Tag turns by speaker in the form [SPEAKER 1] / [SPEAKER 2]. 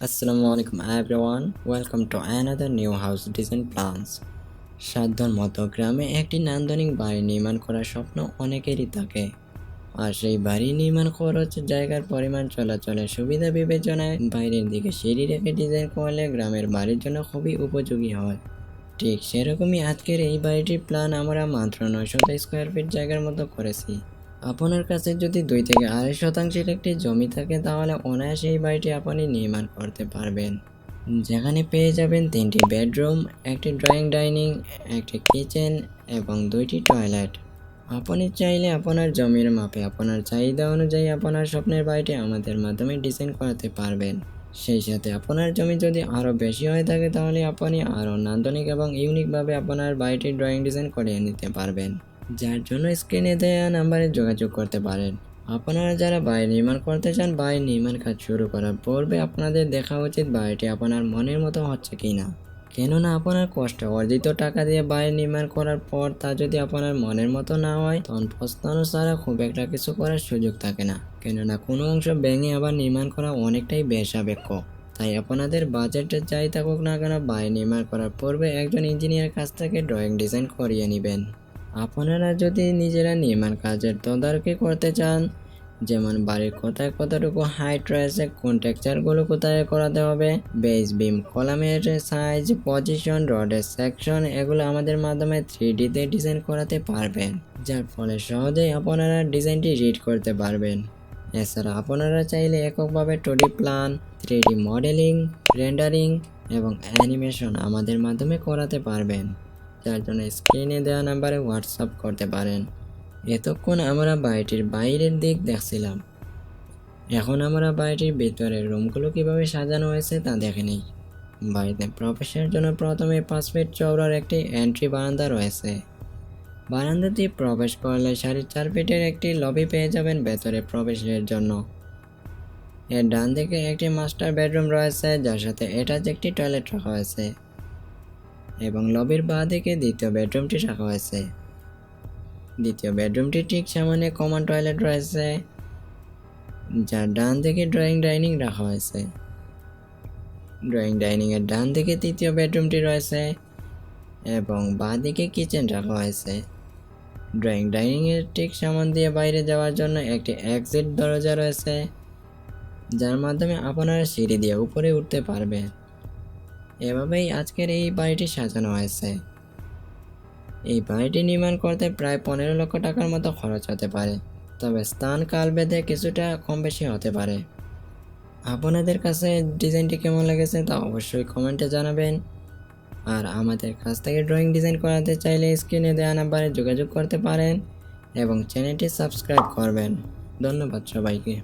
[SPEAKER 1] Assalamu alaikum everyone. Welcome to another new house design plans. সাধ্যর মতো গ্রামে একটি নান্দনিক বাড়ি নির্মাণ করার স্বপ্ন অনেকেরই থাকে। আর সেই বাড়ি নির্মাণ খরচ, জায়গার পরিমাণ, চলাচলের সুবিধা বিবেচনায় বাইরের দিকে সিঁড়ি রেখে ডিজাইন করলে গ্রামের বাড়ির জন্য খুবই উপযোগী হয়। ঠিক সেরকমই আজকের এই বাড়িটির প্ল্যান আমরা মাত্র 900 স্কোয়ার ফিট জায়গার মতো করেছি। আপনার কাছে যদি 2 থেকে 2.5 শতাংশের একটি জমি থাকে তাহলে অনায়াসে এই বাড়িটি আপনি নির্মাণ করতে পারবেন, যেখানে পেয়ে যাবেন 3টি বেডরুম, একটি ড্রয়িং ডাইনিং, একটি কিচেন এবং 2টি টয়লেট। আপনি চাইলে আপনার জমির মাপে আপনার চাহিদা অনুযায়ী আপনার স্বপ্নের বাড়িটি আমাদের মাধ্যমে ডিজাইন করাতে পারবেন। সেই সাথে আপনার জমি যদি আরও বেশি হয়ে থাকে তাহলে আপনি আরও নান্দনিক এবং ইউনিকভাবে আপনার বাড়িটির ড্রয়িং ডিজাইন করিয়ে নিতে পারবেন, যার জন্য স্ক্রিনে দেওয়া নাম্বারে যোগাযোগ করতে পারেন। আপনারা যারা বাড়ি নির্মাণ করতে চান, বাড়ি নির্মাণ কাজ শুরু করার পূর্বে আপনাদের দেখা উচিত বাড়িটি আপনার মনের মতো হচ্ছে কিনা। কেননা আপনার কষ্ট অর্জিত টাকা দিয়ে বাড়ি নির্মাণ করার পর তা যদি আপনার মনের মতো না হয়, তখন পস্তানো ছাড়া খুব একটা কিছু করার সুযোগ থাকে না। কেননা কোনো অংশ ভেঙে আবার নির্মাণ করা অনেকটাই বেসাপেক্ষ। তাই আপনাদের বাজেট যাই থাকুক না কেন, বাড়ি নির্মাণ করার পূর্বে একজন ইঞ্জিনিয়ার কাছ থেকে ড্রয়িং ডিজাইন করিয়ে নেবেন। আপনারা যদি নিজেরা নির্মাণ কাজের তদারকি করতে চান, যেমন বাড়ির কোথায় কতটুকু হাইট রয়েছে, কোন টেক্সচারগুলো কোথায় করাতে হবে, বেস বিম কলামের সাইজ, পজিশন, রডের সেকশন, এগুলো আমাদের মাধ্যমে 3Dতে ডিজাইন করাতে পারবেন, যার ফলে সহজেই আপনারা ডিজাইনটি রিড করতে পারবেন। এছাড়া আপনারা চাইলে এককভাবে 2D plan, 3D modelling, rendering এবং অ্যানিমেশন আমাদের মাধ্যমে করাতে পারবেন, যার জন্য স্ক্রিনে দেওয়া নাম্বারে হোয়াটসঅ্যাপ করতে পারেন। এতক্ষণ আমরা বাড়িটির বাইরের দিক দেখছিলাম, এখন আমরা বাড়িটির ভিতরের রুমগুলো কিভাবে সাজানো হয়েছে তা দেখে নিই। বাড়িতে প্রবেশের জন্য প্রথমে 5 ফিট চওড়ার একটি এন্ট্রি বারান্দা রয়েছে। বারান্দা দিয়ে প্রবেশ করলে 4.5 ফিটের একটি লবি পেয়ে যাবেন ভেতরে প্রবেশের জন্য। এর ডান দিকে একটি মাস্টার বেডরুম রয়েছে, যার সাথে অ্যাটাচ একটি টয়লেট রাখা হয়েছে, এবং লবির বাঁ দিকে দ্বিতীয় বেডরুমটি রাখা হয়েছে। দ্বিতীয় বেডরুমটি ঠিক সামনে কমন টয়লেট রয়েছে, যার ডান দিকে ড্রয়িং ডাইনিং রাখা হয়েছে। ড্রয়িং ডাইনিং এর ডান দিকে তৃতীয় বেডরুমটি রয়েছে এবং বাঁ দিকে কিচেন রাখা হয়েছে। ড্রয়িং ডাইনিং এর ঠিক সামনে দিয়ে বাইরে যাওয়ার জন্য একটি এক্সিট দরজা রয়েছে, যার মাধ্যমে আপনারা সিঁড়ি দিয়ে উপরে উঠতে পারবেন। এভাবেই আজকের এই বাড়িটি সাজানো হয়েছে। এই বাড়িটি নির্মাণ করতে প্রায় 15 লক্ষ টাকার মতো খরচ হতে পারে, তবে স্থান কাল ভেদে কিছুটা কম বেশি হতে পারে। আপনাদের কাছে ডিজাইনটি কেমন লেগেছে তা অবশ্যই কমেন্টে জানাবেন। আর আমাদের কাছ থেকে ড্রয়িং ডিজাইন করাতে চাইলে স্ক্রিনে দেওয়া নাম্বারে যোগাযোগ করতে পারেন এবং চ্যানেলটি সাবস্ক্রাইব করবেন। ধন্যবাদ সবাইকে।